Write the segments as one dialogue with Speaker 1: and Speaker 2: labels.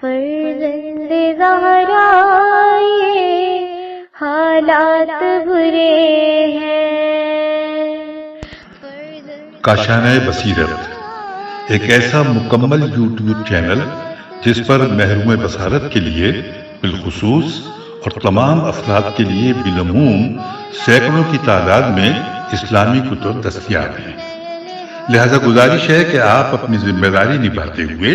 Speaker 1: فرزند زہرا یہ حالات برے ہیں۔
Speaker 2: کاشانہ بصیرت ایک ایسا مکمل یوٹیوب چینل جس پر محروم بصارت کے لیے بالخصوص اور تمام افراد کے لیے بالعموم سینکڑوں کی تعداد میں اسلامی کتب دستیاب ہیں۔ لہذا گزارش ہے کہ آپ اپنی ذمہ داری نبھاتے ہوئے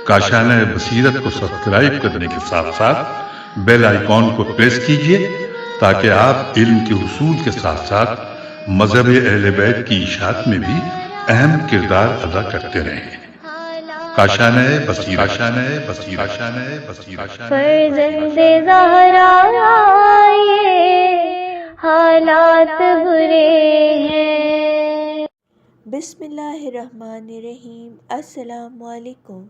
Speaker 2: کاشانہ بصیرت کو سبسکرائب کرنے کے ساتھ ساتھ بیل آئیکن کو پریس کیجئے تاکہ آپ علم کے حصول کے ساتھ ساتھ مذہب اہل بیت کی اشاعت میں بھی اہم کردار ادا کرتے رہیں۔ کاشانہ بصیرت۔
Speaker 1: فرزند زہرا یہ حالات برے ہیں۔
Speaker 3: بسم اللہ الرحمن الرحیم۔ السلام علیکم۔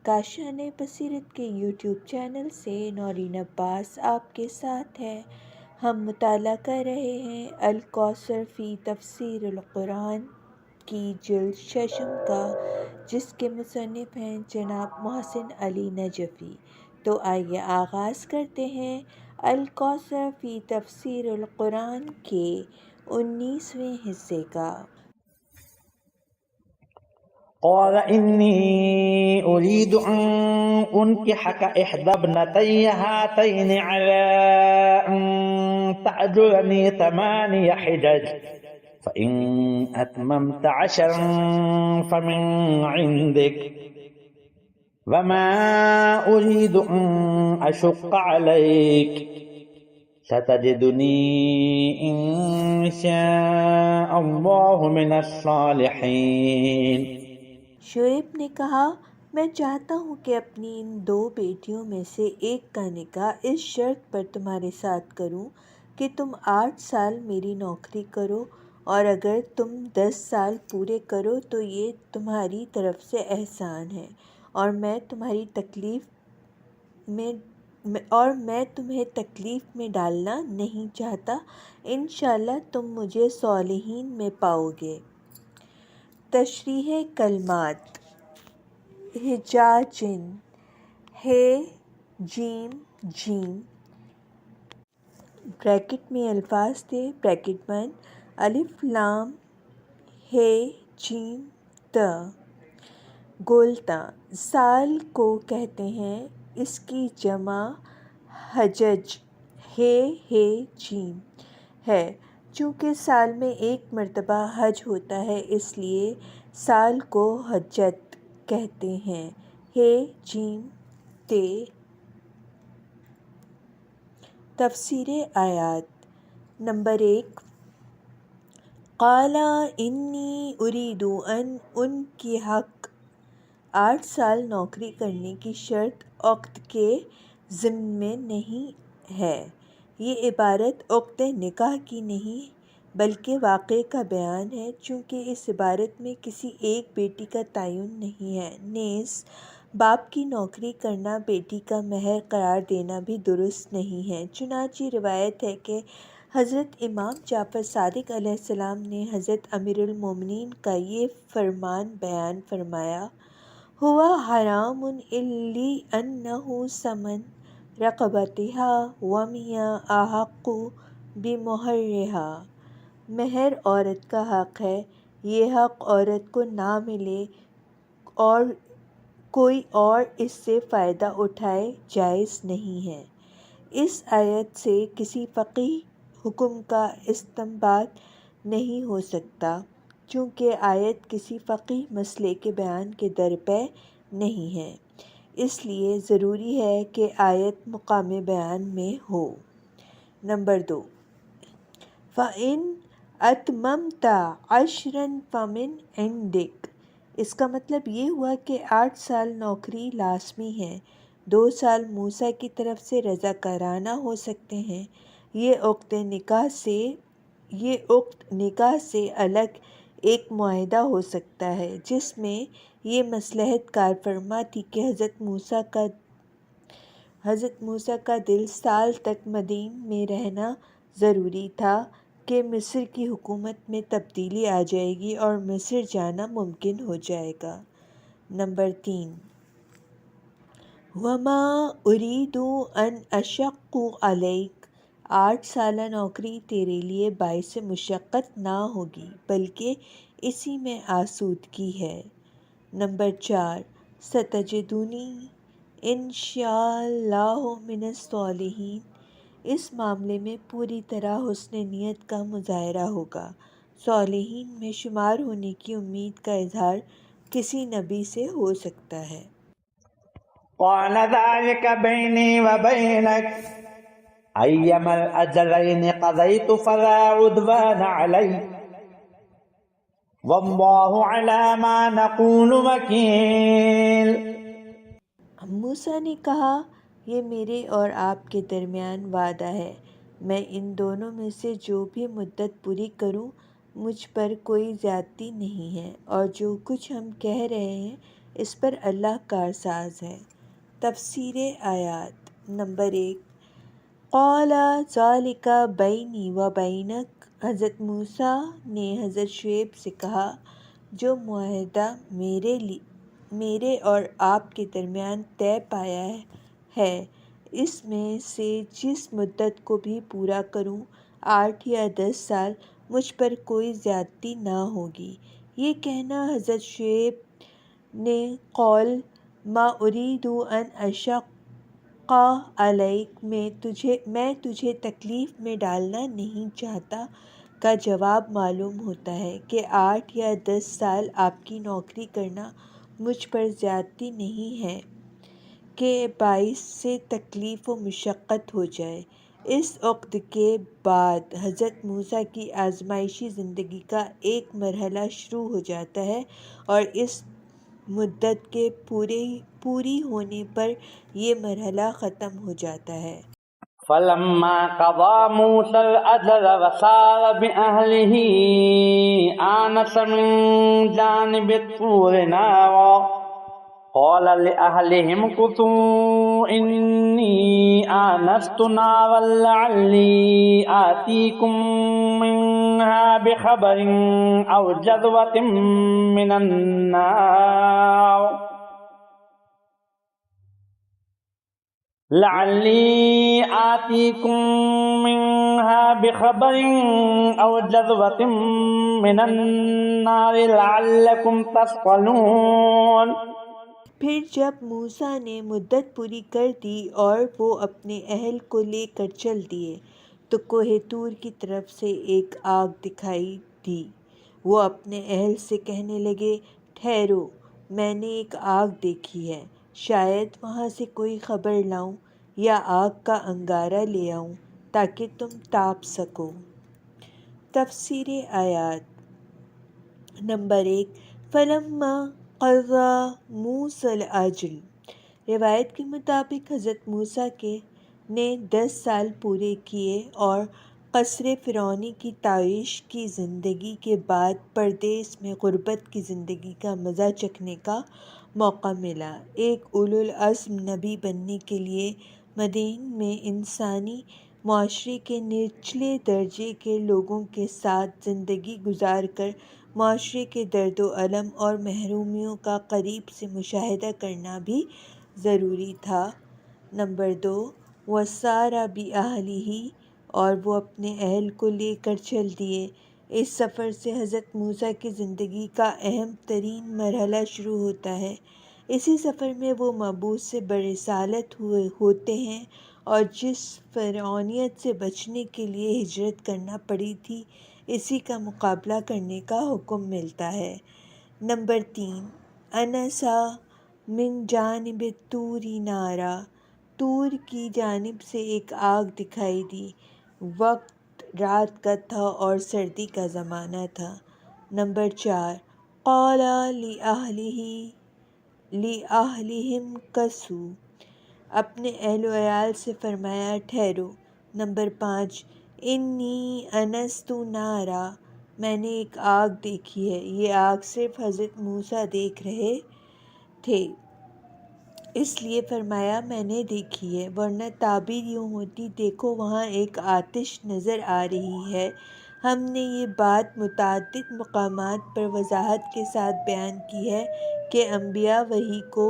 Speaker 3: کاشانہ بصیرت کے یوٹیوب چینل سے نورین عباس آپ کے ساتھ ہے۔ ہم مطالعہ کر رہے ہیں الکوثر فی تفسیر القرآن کی جلد ششم کا، جس کے مصنف ہیں جناب محسن علی نجفی۔ تو آئیے آغاز کرتے ہیں الکوثر فی تفسیر القرآن کے 19ویں حصے کا۔
Speaker 4: قال إني أريد أن أنكحك إحدى ابنتي هاتين على أن تأجرني 8 حجج فإن أتممت 10 فمن عندك وما أريد أن أشق عليك ستجدني إن شاء الله من الصالحين۔
Speaker 3: شعیب نے کہا، میں چاہتا ہوں کہ اپنی ان 2 بیٹیوں میں سے ایک کا نکاح اس شرط پر تمہارے ساتھ کروں کہ تم 8 سال میری نوکری کرو، اور اگر تم 10 سال پورے کرو تو یہ تمہاری طرف سے احسان ہے، اور میں تمہیں تکلیف میں ڈالنا نہیں چاہتا۔ انشاءاللہ تم مجھے صالحین میں پاؤ گے۔ تشریح کلمات۔ حجاجن، ہ جیم جیم، بریکٹ میں الفاظ تھے، بریکٹ بند، الف لام ہ جیم ت، گولتا۔ سال کو کہتے ہیں، اس کی جمع حجج ہ جیم ہے۔ چونکہ سال میں ایک مرتبہ حج ہوتا ہے اس لیے سال کو حجت کہتے ہیں۔ ہ جیم ت۔ تفسیر آیات۔ نمبر 1، قال انی ارید ان انکحک۔ 8 سال نوکری کرنے کی شرط عقد کے ضمن میں نہیں ہے۔ یہ عبارت عقد نکاح کی نہیں بلکہ واقعے کا بیان ہے، چونکہ اس عبارت میں کسی ایک بیٹی کا تعین نہیں ہے۔ نیز باپ کی نوکری کرنا بیٹی کا مہر قرار دینا بھی درست نہیں ہے۔ چنانچہ روایت ہے کہ حضرت امام جعفر صادق علیہ السلام نے حضرت امیر المومنین کا یہ فرمان بیان فرمایا، ہوا حرام لأنہ ثمن رقبتها ومیا احق بمہرہا۔ مہر عورت کا حق ہے، یہ حق عورت کو نہ ملے اور کوئی اور اس سے فائدہ اٹھائے جائز نہیں ہے۔ اس آیت سے کسی فقہی حکم کا استنباط نہیں ہو سکتا، چونکہ آیت کسی فقہی مسئلے کے بیان کے درپے نہیں ہے، اس لیے ضروری ہے کہ آیت مقام بیان میں ہو۔ نمبر 2، فَإِنْ أَتْمَمْتَ 10 فَمِنْ عِنْدِكَ۔ اس کا مطلب یہ ہوا کہ 8 سال نوکری لازمی ہے، 2 سال موسیٰ کی طرف سے رضاکارانہ ہو سکتے ہیں۔ یہ عقد نکاح سے الگ ایک معاہدہ ہو سکتا ہے، جس میں یہ مصلحت کار فرما تھی کہ حضرت موسیٰ کا دل سال تک مدین میں رہنا ضروری تھا کہ مصر کی حکومت میں تبدیلی آ جائے گی اور مصر جانا ممکن ہو جائے گا۔ نمبر 3، وما اريد ان اشق علیک، 8 سالہ نوکری تیرے لیے باعث مشقت نہ ہوگی بلکہ اسی میں آسودگی ہے۔ نمبر 4، ستجدنی انشاءاللہ من الصالحین، اس معاملے میں پوری طرح حسن نیت کا مظاہرہ ہوگا۔ صالحین میں شمار ہونے کی امید کا اظہار کسی نبی سے ہو سکتا ہے۔
Speaker 4: قال ذلك بيني وبينك أيما الأجلين قضيت فلا عدوان علي والله على ما نقول وكيل۔
Speaker 3: موسیٰ نے کہا، یہ میرے اور آپ کے درمیان وعدہ ہے، میں ان دونوں میں سے جو بھی مدت پوری کروں مجھ پر کوئی زیادتی نہیں ہے، اور جو کچھ ہم کہہ رہے ہیں اس پر اللہ کارساز ہے۔ تفسیر آیات نمبر 1، قال ذالک بینی و بینک، حضرت موسیٰ نے حضرت شعیب سے کہا، جو معاہدہ میرے اور آپ کے درمیان طے پایا ہے، اس میں سے جس مدت کو بھی پورا کروں، 8 یا 10 سال، مجھ پر کوئی زیادتی نہ ہوگی۔ یہ کہنا حضرت شعیب نے قول ما اريد ان اشق علیک، میں تجھے تکلیف میں ڈالنا نہیں چاہتا کا جواب معلوم ہوتا ہے کہ 8 یا 10 سال آپ کی نوکری کرنا مجھ پر زیادتی نہیں ہے کہ باعث سے تکلیف و مشقت ہو جائے۔ اس عقد کے بعد حضرت موسیٰ کی آزمائشی زندگی کا ایک مرحلہ شروع ہو جاتا ہے، اور اس مدت کے پوری ہونے پر یہ مرحلہ ختم ہو جاتا ہے۔
Speaker 4: فلما قضى موسى الأجل وسار بأهله آنس من جانب الطور نارا قال لأهلهم كثوا إني آنست نارا لعلي آتيكم منها بخبر أو جذوة من النار لعلی آتیکم منها بخبر او جذوة من النار لعلکم تصطلون۔
Speaker 3: پھر جب موسیٰ نے مدت پوری کر دی اور وہ اپنے اہل کو لے کر چل دیے تو کوہ طور کی طرف سے ایک آگ دکھائی دی۔ وہ اپنے اہل سے کہنے لگے، ٹھہرو، میں نے ایک آگ دیکھی ہے، شاید وہاں سے کوئی خبر لاؤں یا آگ کا انگارہ لے آؤں تاکہ تم تاپ سکو۔ تفسیر آیات نمبر 1، فلما قضى موسیٰ الأجل، روایت کے مطابق حضرت موسیٰ نے 10 سال پورے کیے اور قصر فرعونی کی تعیش کی زندگی کے بعد پردیس میں غربت کی زندگی کا مزہ چکھنے کا موقع ملا۔ ایک اولو العزم نبی بننے کے لیے مدین میں انسانی معاشرے کے نچلے درجے کے لوگوں کے ساتھ زندگی گزار کر معاشرے کے درد و الم اور محرومیوں کا قریب سے مشاہدہ کرنا بھی ضروری تھا۔ نمبر 2، وَسَارَ بِأَهْلِهِ، اور وہ اپنے اہل کو لے کر چل دیے۔ اس سفر سے حضرت موسیٰ کی زندگی کا اہم ترین مرحلہ شروع ہوتا ہے۔ اسی سفر میں وہ مبعوث سے برسالت ہوتے ہیں اور جس فرعونیت سے بچنے کے لیے ہجرت کرنا پڑی تھی اسی کا مقابلہ کرنے کا حکم ملتا ہے۔ نمبر 3، انسا من جانب الطور نارا، طور کی جانب سے ایک آگ دکھائی دی۔ وقت رات کا تھا اور سردی کا زمانہ تھا۔ نمبر 4، قال لِأَهْلِهِمْ كَثُوا، اپنے اہل و عیال سے فرمایا ٹھہرو۔ نمبر 5، انی انست نارا، میں نے ایک آگ دیکھی ہے۔ یہ آگ صرف حضرت موسیٰ دیکھ رہے تھے اس لیے فرمایا میں نے دیکھی ہے، ورنہ تعبیر یوں ہوتی دیکھو وہاں ایک آتش نظر آ رہی ہے۔ ہم نے یہ بات متعدد مقامات پر وضاحت کے ساتھ بیان کی ہے کہ انبیاء وحی کو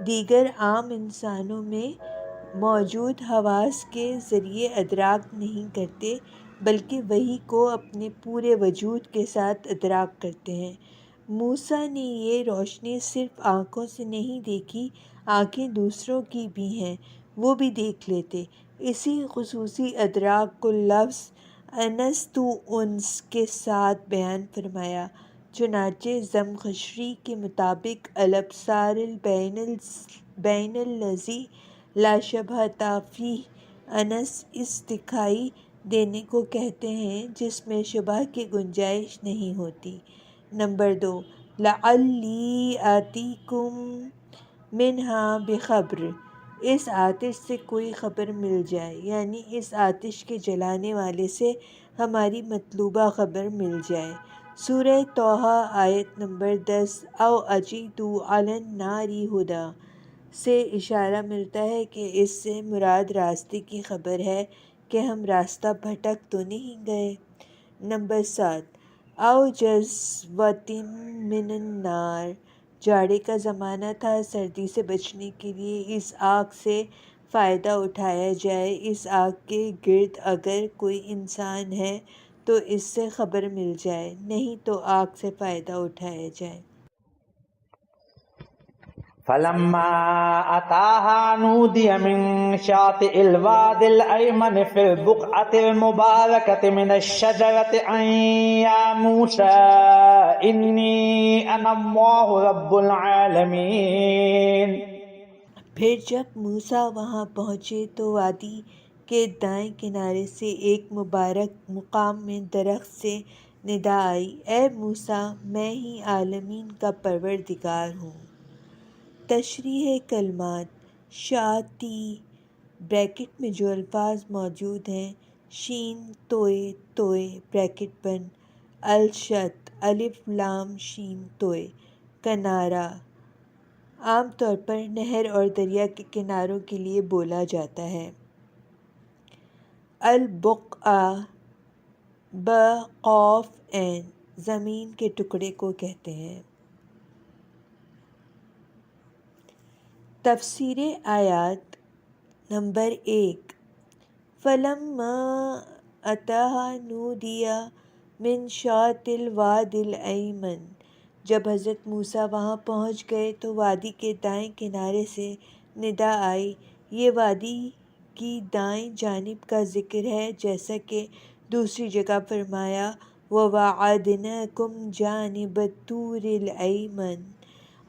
Speaker 3: دیگر عام انسانوں میں موجود حواس کے ذریعے ادراک نہیں کرتے بلکہ وحی کو اپنے پورے وجود کے ساتھ ادراک کرتے ہیں۔ موسیٰ نے یہ روشنی صرف آنکھوں سے نہیں دیکھی، آنکھیں دوسروں کی بھی ہیں، وہ بھی دیکھ لیتے۔ اسی خصوصی ادراک کو لفظ انست انس کے ساتھ بیان فرمایا۔ چنانچہ زمخشری کے مطابق الابصار بین الذی لا شبہۃ فیہ، انس اس دکھائی دینے کو کہتے ہیں جس میں شبہ کی گنجائش نہیں ہوتی۔ نمبر 2، لعلی آتیکم منہا بخبر، اس آتش سے کوئی خبر مل جائے، یعنی اس آتش کے جلانے والے سے ہماری مطلوبہ خبر مل جائے۔ سورہ طٰہٰ آیت نمبر 10۔ او اجد علی النار ھدیٰ سے اشارہ ملتا ہے کہ اس سے مراد راستے کی خبر ہے کہ ہم راستہ بھٹک تو نہیں گئے۔ نمبر 7، او جذوۃ من النار، جاڑے کا زمانہ تھا، سردی سے بچنے کے لیے اس آگ سے فائدہ اٹھایا جائے۔ اس آگ کے گرد اگر کوئی انسان ہے تو اس سے خبر مل جائے، نہیں تو آگ سے فائدہ اٹھایا جائے۔
Speaker 4: فلما أتاها نودي من شاطئ الواد الأيمن في البقعة المباركة من الشجرة أن يا موسى إني أنا الله رب العالمين۔
Speaker 3: پھر جب موسیٰ وہاں پہنچے تو وادی کے دائیں کنارے سے ایک مبارک مقام میں درخت سے ندا آئی، اے موسیٰ، میں ہی عالمین کا پروردگار ہوں۔ تشریح کلمات: شاطئ بریکٹ میں جو الفاظ موجود ہیں: شین توئے توئے بریکٹ بند، الشط الف لام شین توئے، کنارہ عام طور پر نہر اور دریا کے کناروں کے لیے بولا جاتا ہے۔ البقعہ بقاف عین زمین کے ٹکڑے کو کہتے ہیں۔ تفسیر آیات نمبر 1۔ فلما أتاها نودی من شاطئ الوادی الأیمن، جب حضرت موسیٰ وہاں پہنچ گئے تو وادی کے دائیں کنارے سے ندا آئی۔ یہ وادی کی دائیں جانب کا ذکر ہے، جیسا کہ دوسری جگہ فرمایا وَوَاعَدْنَاكُمْ جَانِبَ الطُّورِ الْأَیْمَنَ،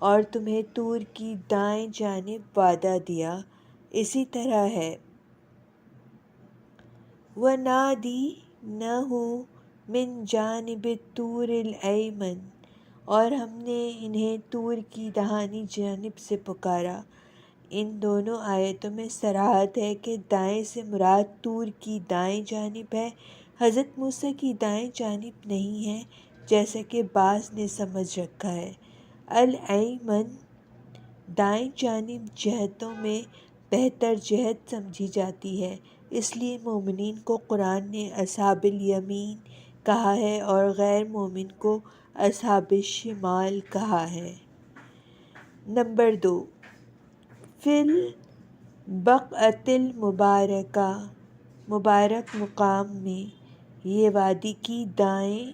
Speaker 3: اور تمہیں طور کی دائیں جانب وعدہ دیا۔ اسی طرح ہے وَنَادَیْنَاهُ مِن جَانِبِ الطُّورِ الْأَیْمَنِ، اور ہم نے انہیں طور کی داہنی جانب سے پکارا۔ ان دونوں آیتوں میں صراحت ہے کہ دائیں سے مراد طور کی دائیں جانب ہے، حضرت موسیٰ کی دائیں جانب نہیں ہے جیسا کہ بعض نے سمجھ رکھا ہے۔ الایمن دائیں جانب جہتوں میں بہتر جہت سمجھی جاتی ہے، اس لیے مومنین کو قرآن نے اصحاب الیمین کہا ہے اور غیر مومن کو اصحاب الشمال کہا ہے۔ نمبر 2، فی البقعۃ المبارکہ، مبارک مقام میں، یہ وادی کی دائیں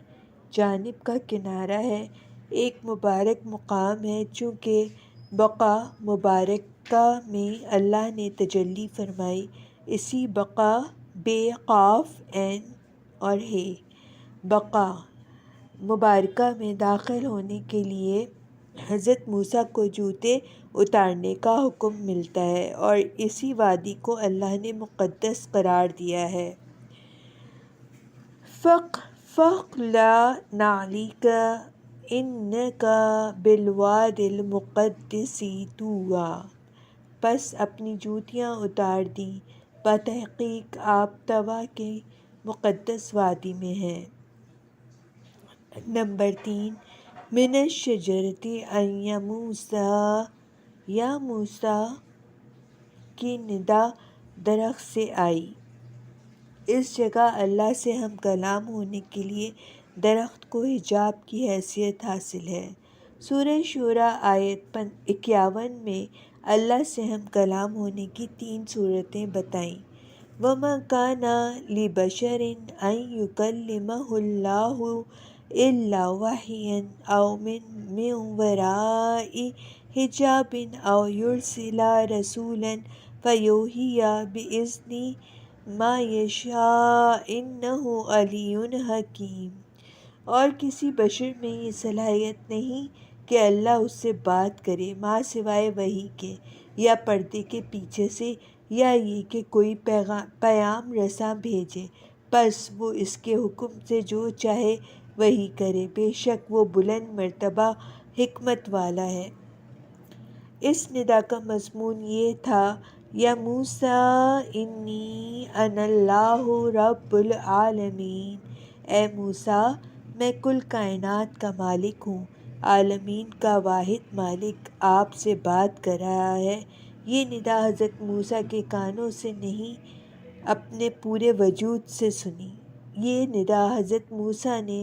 Speaker 3: جانب کا کنارہ ہے، ایک مبارک مقام ہے، چونکہ بقعہ مبارکہ میں اللہ نے تجلی فرمائی۔ اسی بقعہ بے قاف عین اور ہے بقعہ مبارکہ میں داخل ہونے کے لیے حضرت موسیٰ کو جوتے اتارنے کا حکم ملتا ہے اور اسی وادی کو اللہ نے مقدس قرار دیا ہے۔ فَاخْلَعْ نَعْلَیکَ إِنَّکَ بِالْوَادِ الْمُقَدَّسِ طُوًى، پس اپنی جوتیاں اتار دیں، بتحقیق آپ طویٰ کے مقدس وادی میں ہیں۔ نمبر 3، مِنَ الشَّجَرَۃِ أَن یا موسیٰ، یا موسیٰ کی ندا درخت سے آئی۔ اس جگہ اللہ سے ہم کلام ہونے کے لیے درخت کو حجاب کی حیثیت حاصل ہے۔ سورہ شورى آیت 51 میں اللہ سے ہم کلام ہونے کی 3 صورتیں بتائیں۔ وَمَا كَانَ لِبَشَرٍ أَن يُكَلِّمَهُ اللَّهُ إِلَّا وَحْيًا أَوْ مِن وَرَاءِ حِجَابٍ أَوْ يُرْسِلَ رَسُولًا فَيُوحِيَ بِإِذْنِهِ مَا يَشَاءُ إِنَّهُ عَلِيٌّ حَكِيمٌ۔ اور کسی بشر میں یہ صلاحیت نہیں کہ اللہ اس سے بات کرے ماں سوائے وحی کے، یا پردے کے پیچھے سے، یا یہ کہ کوئی پیام رساں بھیجے، پس وہ اس کے حکم سے جو چاہے وہی کرے، بے شک وہ بلند مرتبہ حکمت والا ہے۔ اس ندا کا مضمون یہ تھا، یا موسیٰ انی انا اللہ رب العالمین، اے موسیٰ میں کل کائنات کا مالک ہوں، عالمین کا واحد مالک آپ سے بات کر رہا ہے۔ یہ ندا حضرت موسیٰ کے کانوں سے نہیں اپنے پورے وجود سے سنی۔ یہ ندا حضرت موسیٰ نے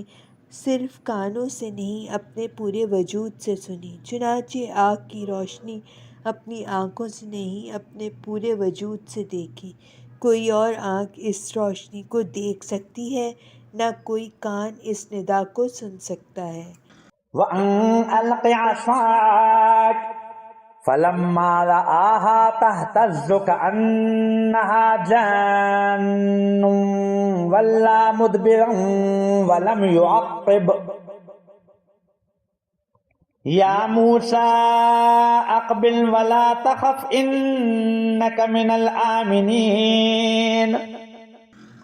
Speaker 3: صرف کانوں سے نہیں اپنے پورے وجود سے سنی، چنانچہ آنکھ کی روشنی اپنی آنکھوں سے نہیں اپنے پورے وجود سے دیکھی۔ کوئی اور آنکھ اس روشنی کو دیکھ سکتی ہے، نہ کوئی کان اس ندا کو سن سکتا ہے۔
Speaker 4: وَأَنْ أَلْقِ عَصَاكَ فَلَمَّا رَآهَا تَهْتَزُّ كَأَنَّهَا جَانٌّ وَلَّى مُدْبِرًا وَلَمْ يُعَقِّبْ يَا مُوسَىٰ أَقْبِلْ وَلَا تَخَفْ إِنَّكَ مِنَ الْآمِنِينَ۔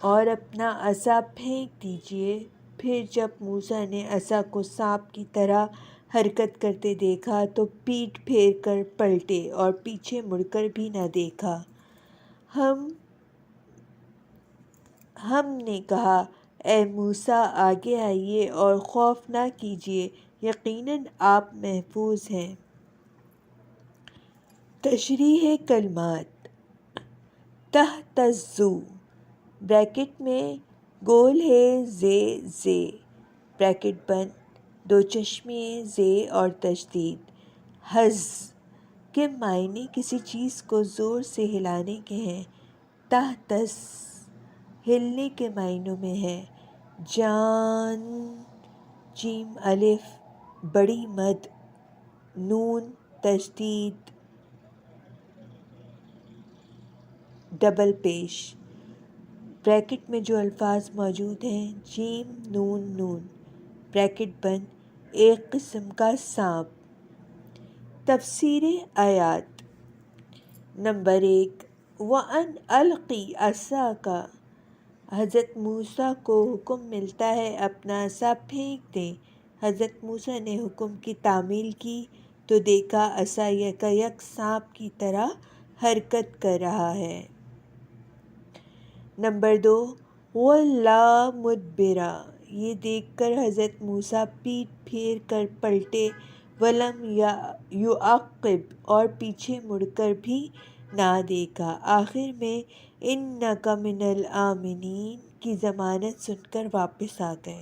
Speaker 3: اور اپنا عصا پھینک دیجیے۔ پھر جب موسیٰ نے عصا کو سانپ کی طرح حرکت کرتے دیکھا تو پیٹھ پھیر کر پلٹے اور پیچھے مڑ کر بھی نہ دیکھا۔ ہم نے کہا، اے موسیٰ آگے آئیے اور خوف نہ کیجیے، یقیناً آپ محفوظ ہیں۔ تشریح کلمات۔ تہتزو بریکٹ میں گول ہے زے بریکٹ بند، 2 چشمے زے اور تشدید۔ ہز کے معنی کسی چیز کو زور سے ہلانے کے ہیں، تہتز ہلنے کے معنوں میں ہے۔ جان جیم الف بڑی مد، نون تشدید ڈبل پیش۔ بریکٹ میں جو الفاظ موجود ہیں، جیم نون نون بریکٹ بند، ایک قسم کا سانپ۔ تفسیر آیات۔ نمبر 1، وَأَنْ أَلْقِ عَصَاكَ، حضرت موسیٰ کو حکم ملتا ہے اپنا عصا پھینک دیں۔ حضرت موسیٰ نے حکم کی تعمیل کی تو دیکھا عصا یکایک سانپ کی طرح حرکت کر رہا ہے۔ نمبر 2، وَلَّى مُدْبِرًا، یہ دیکھ کر حضرت موسیٰ پیٹھ پھیر کر پلٹے، وَلَمْ يُعَقِّبْ اور پیچھے مڑ کر بھی نہ دیکھا۔ آخر میں إِنَّكَ مِنَ الْآمِنِينَ کی ضمانت سن کر واپس آ گئے۔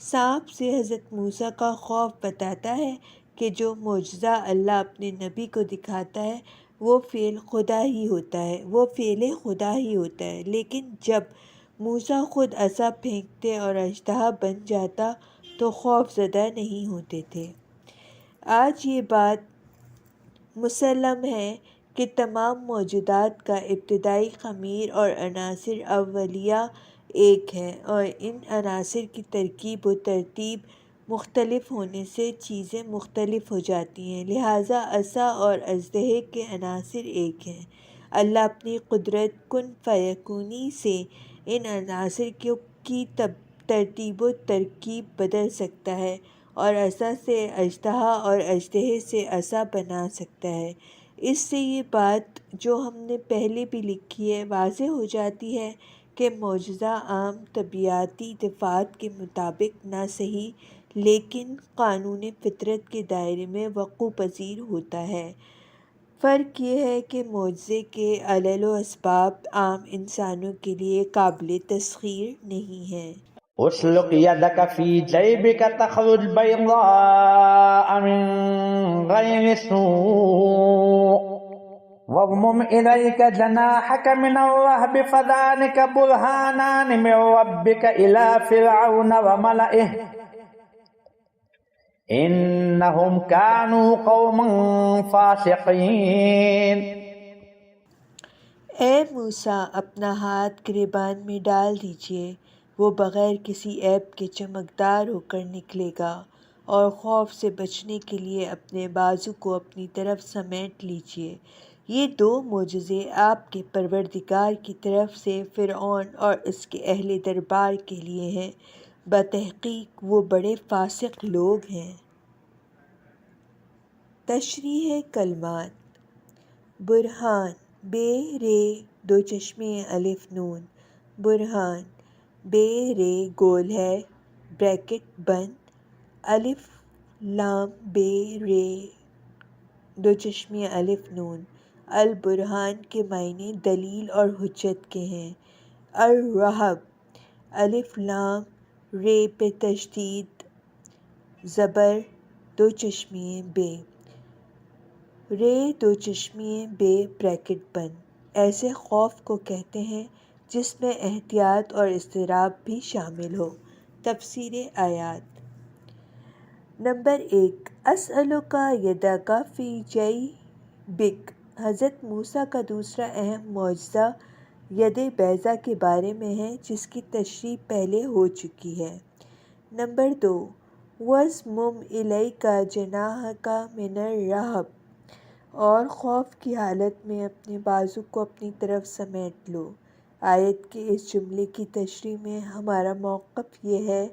Speaker 3: سانپ سے حضرت موسیٰ کا خوف بتاتا ہے کہ جو معجزہ اللہ اپنے نبی کو دکھاتا ہے وہ فعل خدا ہی ہوتا ہے، لیکن جب موسیٰ خود عصا پھینکتے اور اژدہا بن جاتا تو خوف زدہ نہیں ہوتے تھے۔ آج یہ بات مسلم ہے کہ تمام موجودات کا ابتدائی خمیر اور عناصر اولیہ ایک ہے، اور ان عناصر کی ترکیب و ترتیب مختلف ہونے سے چیزیں مختلف ہو جاتی ہیں، لہٰذا عصا اور اژدہے کے عناصر ایک ہیں۔ اللہ اپنی قدرت کن فیکونی سے ان عناصر کی ترتیب و ترکیب بدل سکتا ہے، اور عصا سے اژدہا اور اژدہے سے عصا بنا سکتا ہے۔ اس سے یہ بات جو ہم نے پہلے بھی لکھی ہے واضح ہو جاتی ہے کہ معجزہ عام طبیعیاتی دفعات کے مطابق نہ صحیح لیکن قانون فطرت کے دائرے میں وقوع پذیر ہوتا ہے۔ فرق یہ ہے کہ معجزے کے علل و اسباب عام انسانوں کے لیے قابل تسخیر نہیں ہیں۔
Speaker 4: اسلق یدک فی جیبک تخرج بیضاء من غیر سوء واضمم إليك جناحك من الرهب فذلك برهانان من ربك إلى فرعون وملئه إنهم كانوا قوما فاسقين۔
Speaker 3: اے موسیٰ، اپنا ہاتھ گریبان میں ڈال دیجئے، وہ بغیر کسی عیب کے چمکدار ہو کر نکلے گا، اور خوف سے بچنے کے لیے اپنے بازو کو اپنی طرف سمیٹ لیجئے۔ یہ دو معجزے آپ کے پروردگار کی طرف سے فرعون اور اس کے اہل دربار کے لیے ہیں، بتحقیق وہ بڑے فاسق لوگ ہیں۔ تشریح کلمات: برہان، بے رے دو چشمے الف نون، برہان، بے رے گول ہے، بریکٹ بند، الف لام بے رے دو چشمے الف نون۔ البرہان کے معنی دلیل اور حجت کے ہیں۔ الرہب، الف لام رے پہ تشدید، زبر دو چشمے بے، رے دو چشمے بے بریکٹ بند۔ ایسے خوف کو کہتے ہیں جس میں احتیاط اور اضطراب بھی شامل ہو۔ تفسیر آیات: نمبر 1، اسألک یدک فی جیبک۔ حضرت موسیٰ کا دوسرا اہم معجزہ ید بیضاء کے بارے میں ہے، جس کی تشریح پہلے ہو چکی ہے۔ نمبر 2، وَاضْمُمْ إِلَيْكَ جَنَاحَكَ مِنَ الرَّهْبِ، اور خوف کی حالت میں اپنے بازو کو اپنی طرف سمیٹ لو۔ آیت کے اس جملے کی تشریح میں ہمارا موقف یہ ہے،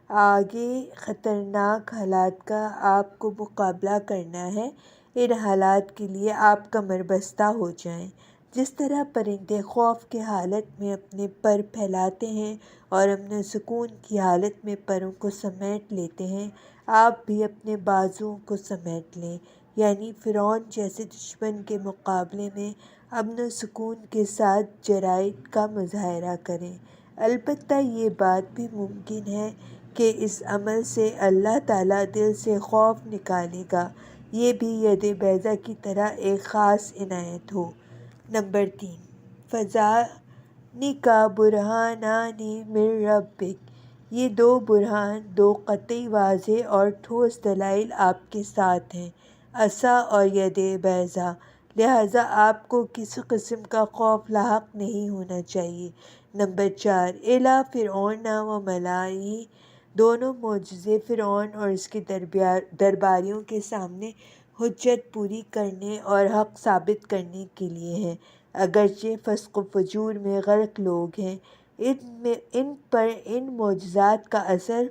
Speaker 3: آگے خطرناک حالات کا آپ کو مقابلہ کرنا ہے۔ ان حالات کے لیے آپ کمر بستہ ہو جائیں۔ جس طرح پرندے خوف کی حالت میں اپنے پر پھیلاتے ہیں اور امن و سکون کی حالت میں پروں کو سمیٹ لیتے ہیں، آپ بھی اپنے بازوؤں کو سمیٹ لیں، یعنی فرعون جیسے دشمن کے مقابلے میں امن و سکون کے ساتھ جرأت کا مظاہرہ کریں۔ البتہ یہ بات بھی ممکن ہے کہ اس عمل سے اللہ تعالیٰ دل سے خوف نکالے گا، یہ بھی ید بیضاء کی طرح ایک خاص عنایت ہو۔ نمبر 3، فَذَلِكَ بُرْهَانَانِ مِن رَبِّكَ، یہ دو برہان، دو قطعی واضح اور ٹھوس دلائل آپ کے ساتھ ہیں، عصا اور ید بیضاء، لہٰذا آپ کو کسی قسم کا خوف لاحق نہیں ہونا چاہیے۔ نمبر 4، اِلیٰ فِرْعَوْنَ وَمَلَئِهِ، دونوں معجزے فرعون اور اس کے درباریوں کے سامنے حجت پوری کرنے اور حق ثابت کرنے کے لیے ہیں، اگرچہ فسق و فجور میں غرق لوگ ہیں۔ ان پر ان معجزات کا اثر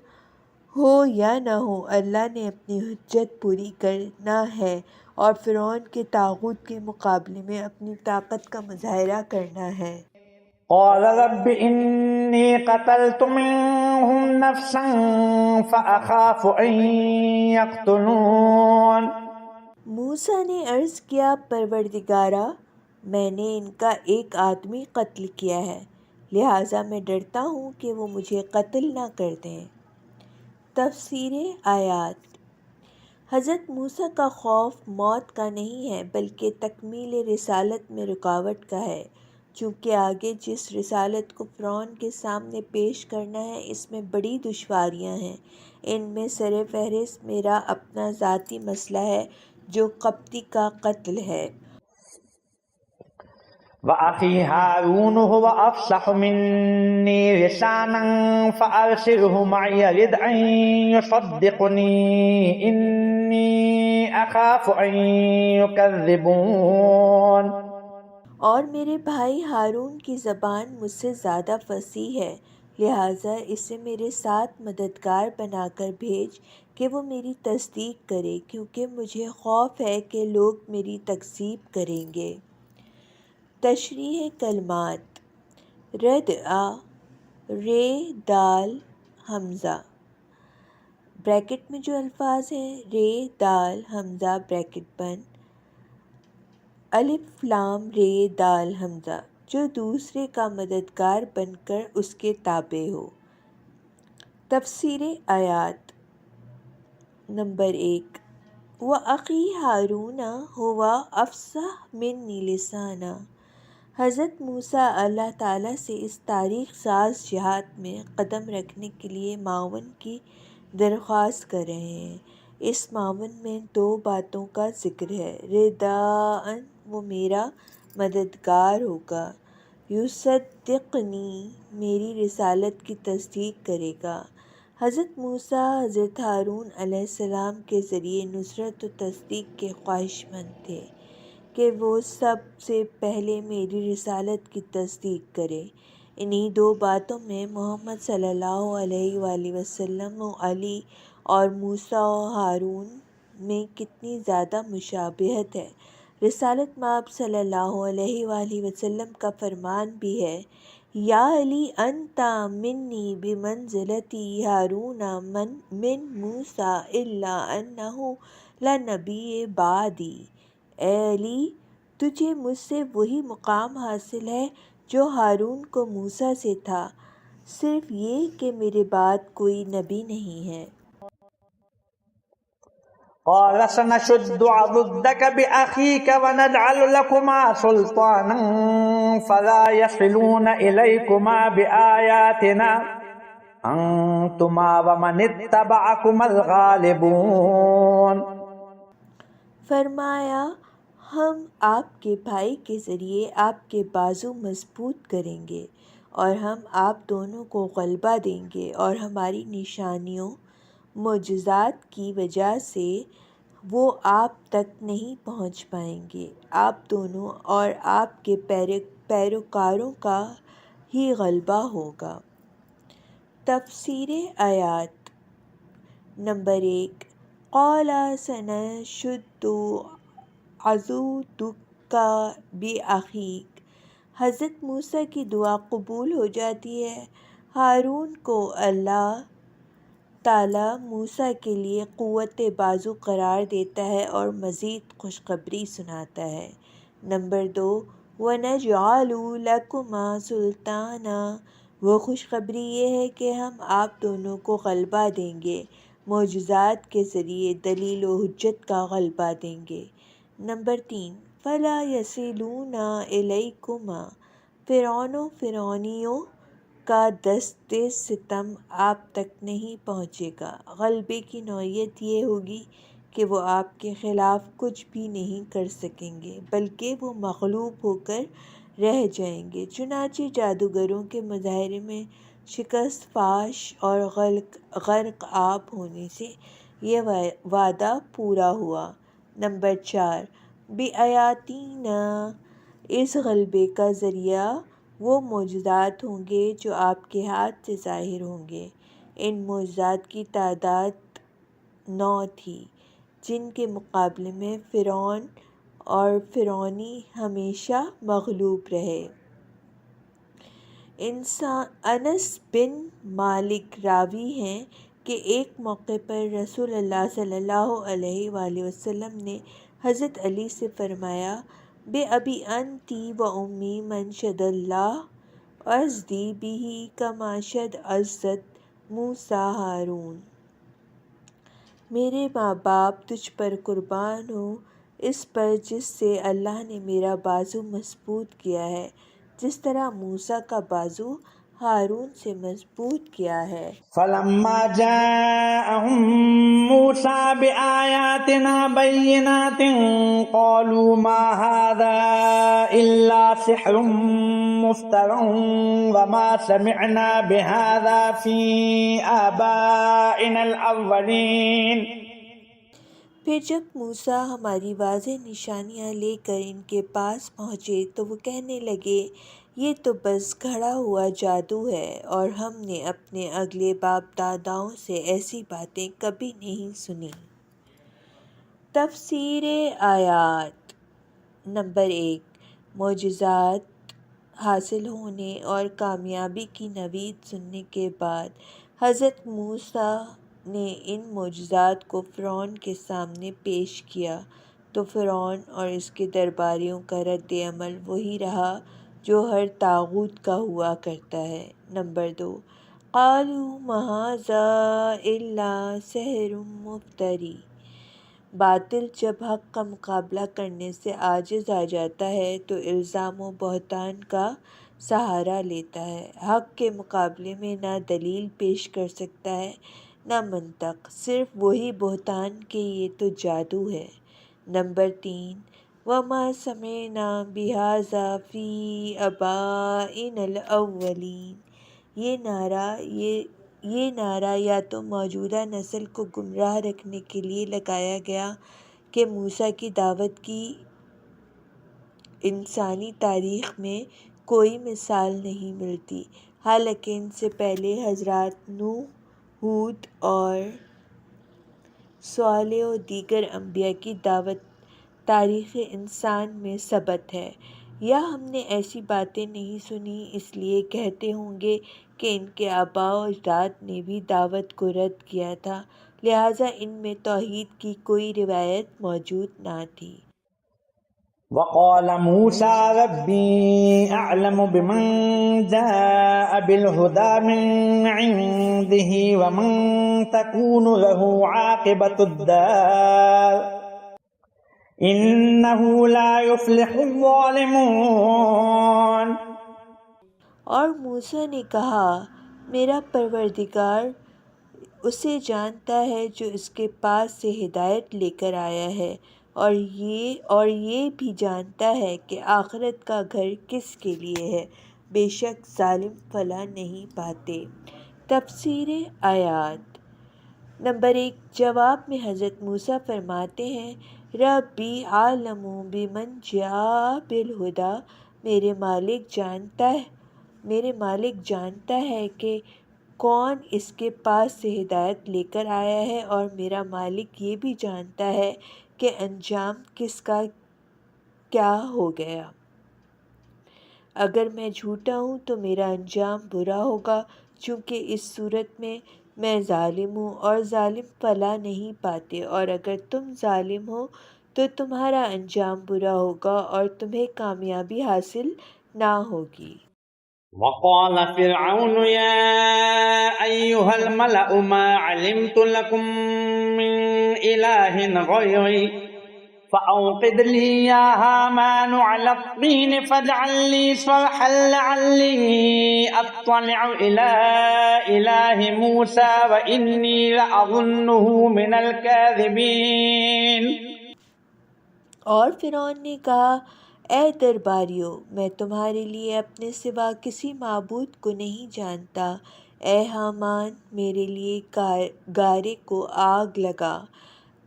Speaker 3: ہو یا نہ ہو، اللہ نے اپنی حجت پوری کرنا ہے اور فرعون کے طاغوت کے مقابلے میں اپنی طاقت کا مظاہرہ کرنا ہے۔
Speaker 4: قال رب إني قتلت منهم نفسا فأخاف أن يقتلون۔
Speaker 3: موسیٰ نے عرض کیا، پروردگارا، میں نے ان کا ایک آدمی قتل کیا ہے، لہٰذا میں ڈرتا ہوں کہ وہ مجھے قتل نہ کر دیں۔ تفسیر آیات: حضرت موسیٰ کا خوف موت کا نہیں ہے بلکہ تکمیل رسالت میں رکاوٹ کا ہے، چونکہ آگے جس رسالت کو فرعون کے سامنے پیش کرنا ہے اس میں بڑی دشواریاں ہیں۔ ان میں سر فہرست میرا اپنا ذاتی مسئلہ ہے جو قبطی کا قتل ہے۔
Speaker 4: وأخي هارون هو أفصح مني لسانا فأرسله معي يرد أن يصدقني إني أخاف أن يكذبون۔
Speaker 3: اور میرے بھائی ہارون کی زبان مجھ سے زیادہ فصیح ہے، لہٰذا اسے میرے ساتھ مددگار بنا کر بھیج کہ وہ میری تصدیق کرے، کیونکہ مجھے خوف ہے کہ لوگ میری تکذیب کریں گے۔ تشریح کلمات: ردع، رے دال حمزہ، بریکٹ میں جو الفاظ ہیں رے دال حمزہ بریکٹ بند، الف لام رے دال حمزہ، جو دوسرے کا مددگار بن کر اس کے تابع ہو۔ تفسیر آیات: نمبر 1، وَأَخِي ہارون هُوَ أَفْصَحُ مِنِّي لِسَانًا۔ حضرت موسیٰ اللہ تعالیٰ سے اس تاریخ ساز جہاد میں قدم رکھنے کے لیے معاون کی درخواست کر رہے ہیں۔ اس معاون میں 2 باتوں کا ذکر ہے۔ رداءً، وہ میرا مددگار ہوگا، یصدقنی، میری رسالت کی تصدیق کرے گا۔ حضرت موسیٰ حضرت ہارون علیہ السلام کے ذریعے نصرت و تصدیق کے خواہش مند تھے کہ وہ سب سے پہلے میری رسالت کی تصدیق کرے۔ انہی 2 باتوں میں محمد صلی اللہ علیہ وآلہ وسلم و علی اور موسیٰ و ہارون میں کتنی زیادہ مشابہت ہے۔ رسالت مآب صلی اللہ علیہ وآلہ وسلم کا فرمان بھی ہے، یا علی انت منی بمنزلتی ہارون من موسیٰ الا انہ لنبی بعدی۔ اے علی، تجھے مجھ سے وہی مقام حاصل ہے جو ہارون کو موسیٰ سے تھا، صرف یہ کہ میرے بعد کوئی نبی نہیں ہے۔
Speaker 4: قال سنشد عضدك بأخيك ونجعل لكما سلطانا فلا يصلون إليكما بآياتنا أنتما ومن اتبعكما الغالبون۔
Speaker 3: فرمایا، ہم آپ کے بھائی کے ذریعے آپ کے بازو مضبوط کریں گے اور ہم آپ دونوں کو غلبہ دیں گے، اور ہماری نشانیوں معجزات کی وجہ سے وہ آپ تک نہیں پہنچ پائیں گے۔ آپ دونوں اور آپ کے پیروکاروں کا ہی غلبہ ہوگا۔ تفسیر آیات نمبر 1، قال سنشد عضدک بأخیک۔ حضرت موسیٰ کی دعا قبول ہو جاتی ہے۔ ہارون کو اللہ تعالیٰ موسیٰ کے لیے قوت بازو قرار دیتا ہے اور مزید خوشخبری سناتا ہے۔ نمبر 2، وَنَجْعَلُ لَكُمَا سُلْطَانًا، وہ خوشخبری یہ ہے کہ ہم آپ دونوں کو غلبہ دیں گے، معجزات کے ذریعے دلیل و حجت کا غلبہ دیں گے۔ نمبر 3، فَلَا يَصِلُونَ إِلَيْكُمَا، فرعون و فرعونیوں کا دست ستم آپ تک نہیں پہنچے گا۔ غلبے کی نوعیت یہ ہوگی کہ وہ آپ کے خلاف کچھ بھی نہیں کر سکیں گے، بلکہ وہ مغلوب ہو کر رہ جائیں گے۔ چنانچہ جادوگروں کے مظاہرے میں شکست فاش اور غرق آب ہونے سے یہ وعدہ پورا ہوا۔ نمبر 4، بِآیاتِنَا، اس غلبے کا ذریعہ وہ معجزات ہوں گے جو آپ کے ہاتھ سے ظاہر ہوں گے۔ ان معجزات کی تعداد 9 تھی، جن کے مقابلے میں فرعون اور فرعونی ہمیشہ مغلوب رہے۔ انس بن مالک راوی ہیں کہ ایک موقع پر رسول اللہ صلی اللہ علیہ وآلہ وسلم نے حضرت علی سے فرمایا، بِأَبِي أَنْتِ وَأُمِّي مَنْ شَدَ اللَّهُ عَضْدِي بِهِ كَمَا شَدَ عَضْدَتْ موسیٰ ہارون۔ میرے ماں باپ تجھ پر قربان ہوں، اس پر جس سے اللہ نے میرا بازو مضبوط کیا ہے، جس طرح موسیٰ کا بازو ہارون سے مضبوط کیا ہے۔
Speaker 4: فلما جاءهم موسى بآياتنا بينات قالوا ما هذا إلا سحر مفترى وما سمعنا بهذا في آبائنا الأولين۔
Speaker 3: پھر جب موسیٰ ہماری واضح نشانیاں لے کر ان کے پاس پہنچے تو وہ کہنے لگے، یہ تو بس گھڑا ہوا جادو ہے، اور ہم نے اپنے اگلے باپ داداؤں سے ایسی باتیں کبھی نہیں سنی۔ تفسیر آیات نمبر 1، معجزات حاصل ہونے اور کامیابی کی نوید سننے کے بعد حضرت موسیٰ نے ان معجزات کو فرعون کے سامنے پیش کیا تو فرعون اور اس کے درباریوں کا رد عمل وہی رہا جو ہر طاغوت کا ہوا کرتا ہے۔ نمبر 2، قالوا ما هذا الا سحر مفتری، باطل جب حق کا مقابلہ کرنے سے عاجز آ جاتا ہے تو الزام و بہتان کا سہارا لیتا ہے۔ حق کے مقابلے میں نہ دلیل پیش کر سکتا ہے نہ منطق، صرف وہی بہتان کہ یہ تو جادو ہے۔ نمبر 3، وَمَا سَمِعْنَا بِهَٰذَا فِي آبَائِنَا الْأَوَّلِينَ۔ یہ نعرہ یا تو موجودہ نسل کو گمراہ رکھنے کے لیے لگایا گیا کہ موسیٰ کی دعوت کی انسانی تاریخ میں کوئی مثال نہیں ملتی، حالانکہ ان سے پہلے حضرات نوح، ہود اور صالح و دیگر انبیاء کی دعوت تاریخ انسان میں ثبت ہے، یا ہم نے ایسی باتیں نہیں سنی، اس لیے کہتے ہوں گے کہ ان کے آباء و اجداد نے بھی دعوت کو رد کیا تھا، لہٰذا ان میں توحید کی کوئی روایت موجود نہ تھی۔
Speaker 4: وقال موسى ربي أعلم بمن جاء بالهدى من عنده ومن تكون له عاقبة الدار إنه لا يفلح الظالمون۔
Speaker 3: اور موسیٰ نے کہا، میرا پروردگار اسے جانتا ہے جو اس کے پاس سے ہدایت لے کر آیا ہے، اور یہ بھی جانتا ہے کہ آخرت کا گھر کس کے لیے ہے، بے شک ظالم فلاح نہیں پاتے۔ تفسیر آیات۔ نمبر 1، جواب میں حضرت موسیٰ فرماتے ہیں، ربی عالم بمن جاء بالہدیٰ، میرے مالک جانتا ہے کہ کون اس کے پاس سے ہدایت لے کر آیا ہے، اور میرا مالک یہ بھی جانتا ہے کہ انجام کس کا کیا ہو گیا۔ اگر میں جھوٹا ہوں تو میرا انجام برا ہوگا، چونکہ اس صورت میں ظالم ہوں اور ظالم فلاح نہیں پاتے، اور اگر تم ظالم ہو تو تمہارا انجام برا ہوگا اور تمہیں کامیابی حاصل نہ ہوگی۔
Speaker 4: وقال فرعون يا أيها الملأ ما علمت لكم من إله غيري فأوقد لي يا هامان على الطين فاجعل لي صرحا لعلي أطلع إلى إله موسى وإني لأظنه من الكاذبين۔
Speaker 3: اور فرعون نے کہا، اے درباریوں، میں تمہارے لیے اپنے سوا کسی معبود کو نہیں جانتا، اے حامان میرے لیے گارے کو آگ لگا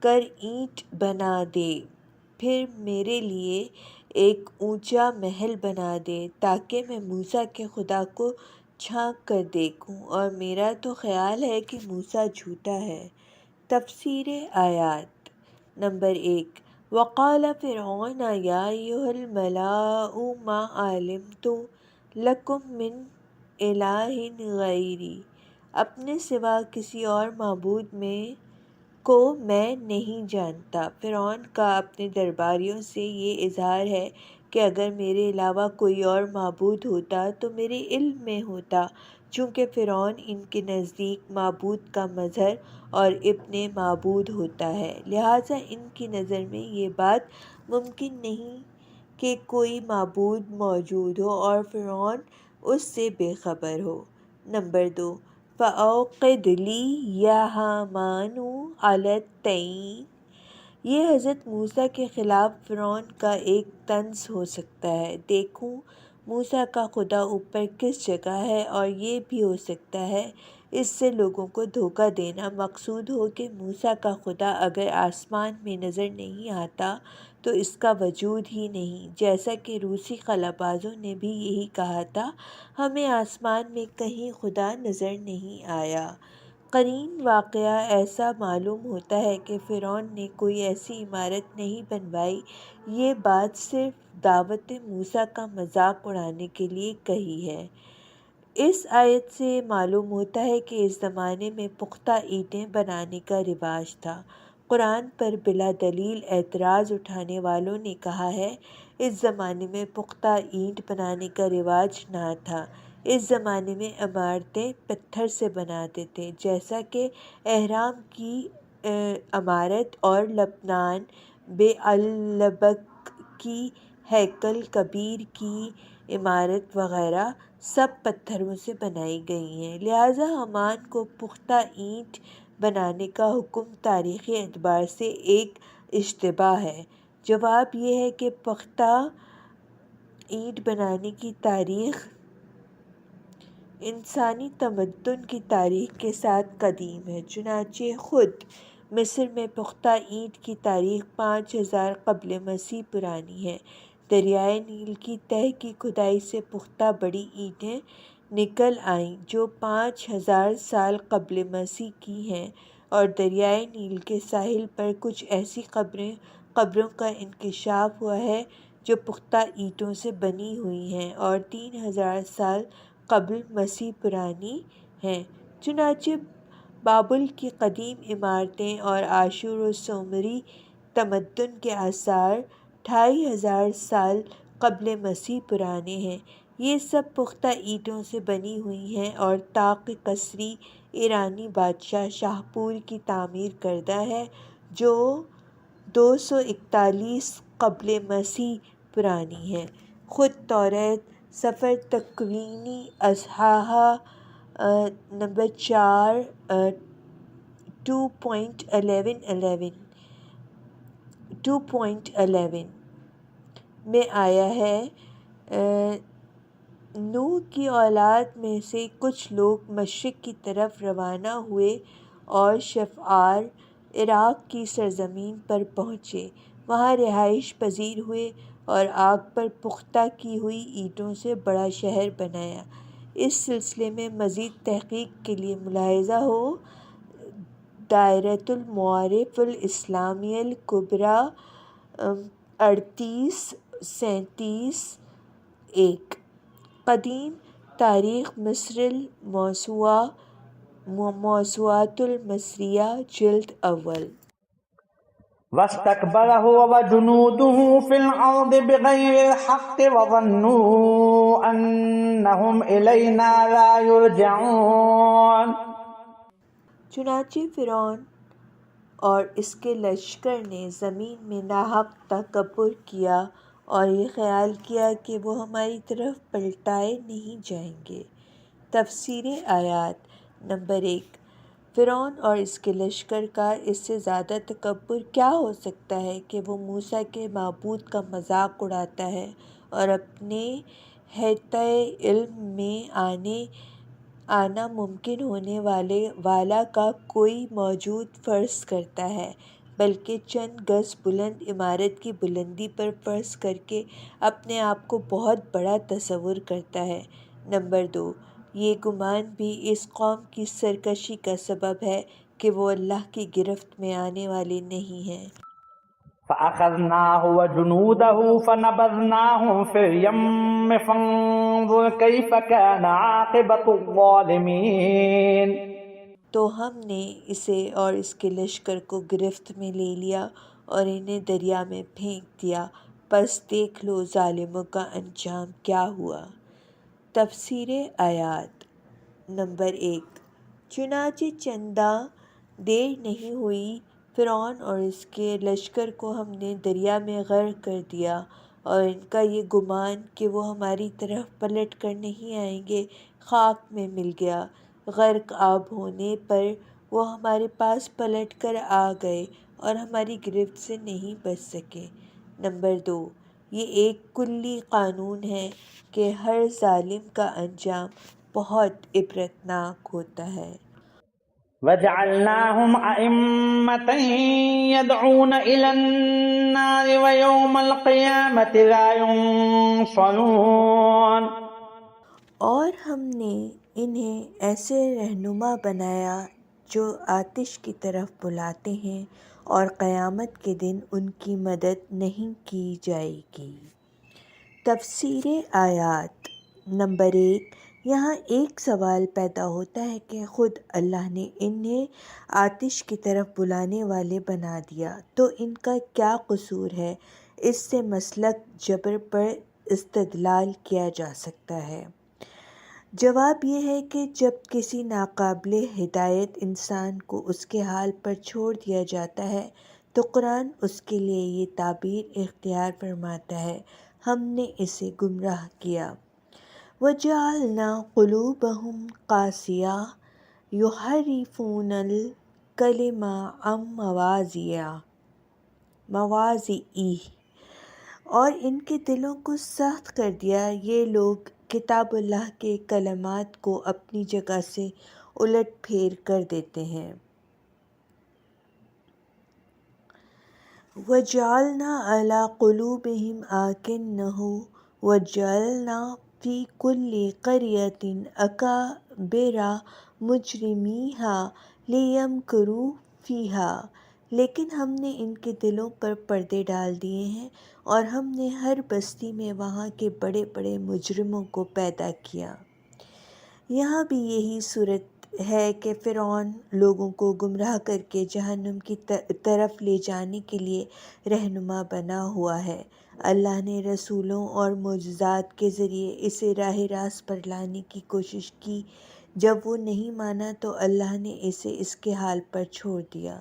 Speaker 3: کر اینٹ بنا دے، پھر میرے لیے ایک اونچا محل بنا دے تاکہ میں موسیٰ کے خدا کو جھانک کر دیکھوں، اور میرا تو خیال ہے کہ موسیٰ جھوٹا ہے۔ تفسیر آیات۔ نمبر 1، وقال فرعون یا ایھا الملأ ما علمت لکم من الہ غیری، اپنے سوا کسی اور معبود کو میں نہیں جانتا۔ فرعون کا اپنے درباریوں سے یہ اظہار ہے کہ اگر میرے علاوہ کوئی اور معبود ہوتا تو میرے علم میں ہوتا، چونکہ فرعون ان کے نزدیک معبود کا مظہر اور ابن معبود ہوتا ہے، لہٰذا ان کی نظر میں یہ بات ممکن نہیں کہ کوئی معبود موجود ہو اور فرعون اس سے بے خبر ہو۔ نمبر 2، فَأَوْقِدْ لِي يَا هَامَانُ عَلَى الطِّينِ، یہ حضرت موسیٰ کے خلاف فرعون کا ایک طنز ہو سکتا ہے۔ دیکھوں موسیٰ کا خدا اوپر کس جگہ ہے، اور یہ بھی ہو سکتا ہے اس سے لوگوں کو دھوکہ دینا مقصود ہو کہ موسیٰ کا خدا اگر آسمان میں نظر نہیں آتا تو اس کا وجود ہی نہیں، جیسا کہ روسی خلا بازوں نے بھی یہی کہا تھا، ہمیں آسمان میں کہیں خدا نظر نہیں آیا۔ قرین واقعہ ایسا معلوم ہوتا ہے کہ فرعون نے کوئی ایسی عمارت نہیں بنوائی، یہ بات صرف دعوت موسیٰ کا مذاق اڑانے کے لیے کہی ہے۔ اس آیت سے معلوم ہوتا ہے کہ اس زمانے میں پختہ اینٹیں بنانے کا رواج تھا۔ قرآن پر بلا دلیل اعتراض اٹھانے والوں نے کہا ہے، اس زمانے میں پختہ اینٹ بنانے کا رواج نہ تھا، اس زمانے میں عمارتیں پتھر سے بناتے تھے، جیسا کہ اہرام کی عمارت اور لبنان بے البک کی ہیکل کبیر کی عمارت وغیرہ سب پتھروں سے بنائی گئی ہیں، لہٰذا حمان کو پختہ اینٹ بنانے کا حکم تاریخی اعتبار سے ایک اشتباہ ہے۔ جواب یہ ہے کہ پختہ اینٹ بنانے کی تاریخ انسانی تمدن کی تاریخ کے ساتھ قدیم ہے، چنانچہ خود مصر میں پختہ اینٹ کی تاریخ 5000 قبل مسیح پرانی ہے۔ دریائے نیل کی تہہ کی کھدائی سے پختہ بڑی اینٹیں نکل آئیں جو 5000 سال قبل مسیح کی ہیں، اور دریائے نیل کے ساحل پر کچھ ایسی قبروں کا انکشاف ہوا ہے جو پختہ اینٹوں سے بنی ہوئی ہیں اور 3000 سال قبل مسیح پرانی ہیں۔ چنانچہ بابل کی قدیم عمارتیں اور آشور و سومری تمدن کے آثار 2500 سال قبل مسیح پرانے ہیں۔ یہ سب پختہ اینٹوں سے بنی ہوئی ہیں اور طاق قصری ایرانی بادشاہ شاہپور کی تعمیر کردہ ہے جو 241 قبل مسیح پرانی ہے۔ خود توریت سفر تکوینی اصحاح نمبر 4 2.11 میں آیا ہے، نوح کی اولاد میں سے کچھ لوگ مشرق کی طرف روانہ ہوئے اور شفعار عراق کی سرزمین پر پہنچے، وہاں رہائش پذیر ہوئے اور آگ پر پختہ کی ہوئی اینٹوں سے بڑا شہر بنایا۔ اس سلسلے میں مزید تحقیق کے لیے ملاحظہ ہو دائرۃ المعارف الاسلامیہ الکبریٰ 3837 1 قدیم تاریخ مصر الموسوعۃ المصریہ جلد اول۔
Speaker 4: واستكبر هو وجنوده في الأرض بغير الحق وظنوا أنهم إلينا لا يرجعون۔
Speaker 3: چنانچہ فرعون اور اس کے لشکر نے زمین میں ناحق تکبر کیا اور یہ خیال کیا کہ وہ ہماری طرف پلٹائے نہیں جائیں گے۔ تفسیر آیات نمبر 1۔ فرعون اور اس کے لشکر کا اس سے زیادہ تکبر کیا ہو سکتا ہے کہ وہ موسیٰ کے معبود کا مذاق اڑاتا ہے اور اپنے احاطۂ علم میں آنا ممکن ہونے والا کا کوئی موجود فرض کرتا ہے، بلکہ چند گز بلند عمارت کی بلندی پر فرض کر کے اپنے آپ کو بہت بڑا تصور کرتا ہے۔ نمبر 2، یہ گمان بھی اس قوم کی سرکشی کا سبب ہے کہ وہ اللہ کی گرفت میں آنے والے نہیں ہیں۔
Speaker 4: فأخذناه وجنوده فنبذناهم في اليم فانظر كيف كان عاقبة الظالمين۔
Speaker 3: تو ہم نے اسے اور اس کے لشکر کو گرفت میں لے لیا اور انہیں دریا میں پھینک دیا، پس دیکھ لو ظالموں کا انجام کیا ہوا۔ تفسیر آیات نمبر 1۔ چنانچہ چندہ دیر نہیں ہوئی، فرعون اور اس کے لشکر کو ہم نے دریا میں غرق کر دیا، اور ان کا یہ گمان کہ وہ ہماری طرف پلٹ کر نہیں آئیں گے خاک میں مل گیا۔ غرق آب ہونے پر وہ ہمارے پاس پلٹ کر آ گئے اور ہماری گرفت سے نہیں بچ سکے۔ نمبر 2، یہ ایک کلی قانون ہے کہ ہر ظالم کا انجام بہت عبرتناک ہوتا ہے۔
Speaker 4: وجعلناهم أئمة يدعون إلى النار ويوم القيامة لا ينصرون۔
Speaker 3: اور ہم نے انہیں ایسے رہنما بنایا جو آتش کی طرف بلاتے ہیں اور قیامت کے دن ان کی مدد نہیں کی جائے گی۔ تفسیر آیات نمبر 1۔ یہاں ایک سوال پیدا ہوتا ہے کہ خود اللہ نے انہیں آتش کی طرف بلانے والے بنا دیا تو ان کا کیا قصور ہے؟ اس سے مسلک جبر پر استدلال کیا جا سکتا ہے۔ جواب یہ ہے کہ جب کسی ناقابل ہدایت انسان کو اس کے حال پر چھوڑ دیا جاتا ہے تو قرآن اس کے لیے یہ تعبیر اختیار فرماتا ہے، ہم نے اسے گمراہ کیا۔ وَجَعَلْنَا قُلُوبَهُمْ قَاسِيَةً يُحَرِّفُونَ الْكَلِمَ عَن مَوَاضِعِهِ، اور ان کے دلوں کو سخت کر دیا، یہ لوگ کتاب اللہ کے کلمات کو اپنی جگہ سے الٹ پھیر کر دیتے ہیں۔ وَجَعَلْنَا عَلَىٰ قُلُوبِهِمْ أَكِنَّةً وَجَعَلْنَا فِي كُلِّ قَرْيَةٍ أَكَابِرَ مُجْرِمِيهَا لِيَمْكُرُوا فِيهَا، لیکن ہم نے ان کے دلوں پر پردے ڈال دیے ہیں اور ہم نے ہر بستی میں وہاں کے بڑے بڑے مجرموں کو پیدا کیا۔ یہاں بھی یہی صورت ہے کہ فرعون لوگوں کو گمراہ کر کے جہنم کی طرف لے جانے کے لیے رہنما بنا ہوا ہے۔ اللہ نے رسولوں اور معجزات کے ذریعے اسے راہ راست پر لانے کی کوشش کی، جب وہ نہیں مانا تو اللہ نے اسے اس کے حال پر چھوڑ دیا۔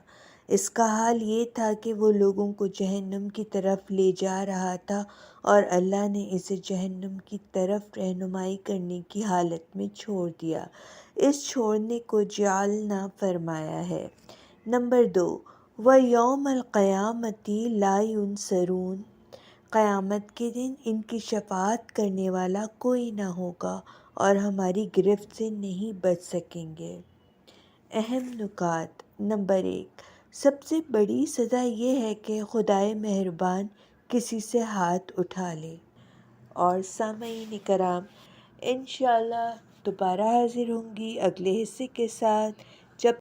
Speaker 3: اس کا حال یہ تھا کہ وہ لوگوں کو جہنم کی طرف لے جا رہا تھا اور اللہ نے اسے جہنم کی طرف رہنمائی کرنے کی حالت میں چھوڑ دیا۔ اس چھوڑنے کو جعلنا فرمایا ہے۔ نمبر 2، وَيَوْمَ الْقِيَامَةِ لَا يُنصَرُونَ، قیامت کے دن ان کی شفاعت کرنے والا کوئی نہ ہوگا اور ہماری گرفت سے نہیں بچ سکیں گے۔ اہم نکات۔ نمبر 1، سب سے بڑی سزا یہ ہے کہ خدائے مہربان کسی سے ہاتھ اٹھا لے۔ اور سامعین کرام، انشاءاللہ دوبارہ حاضر ہوں گی اگلے حصے کے ساتھ۔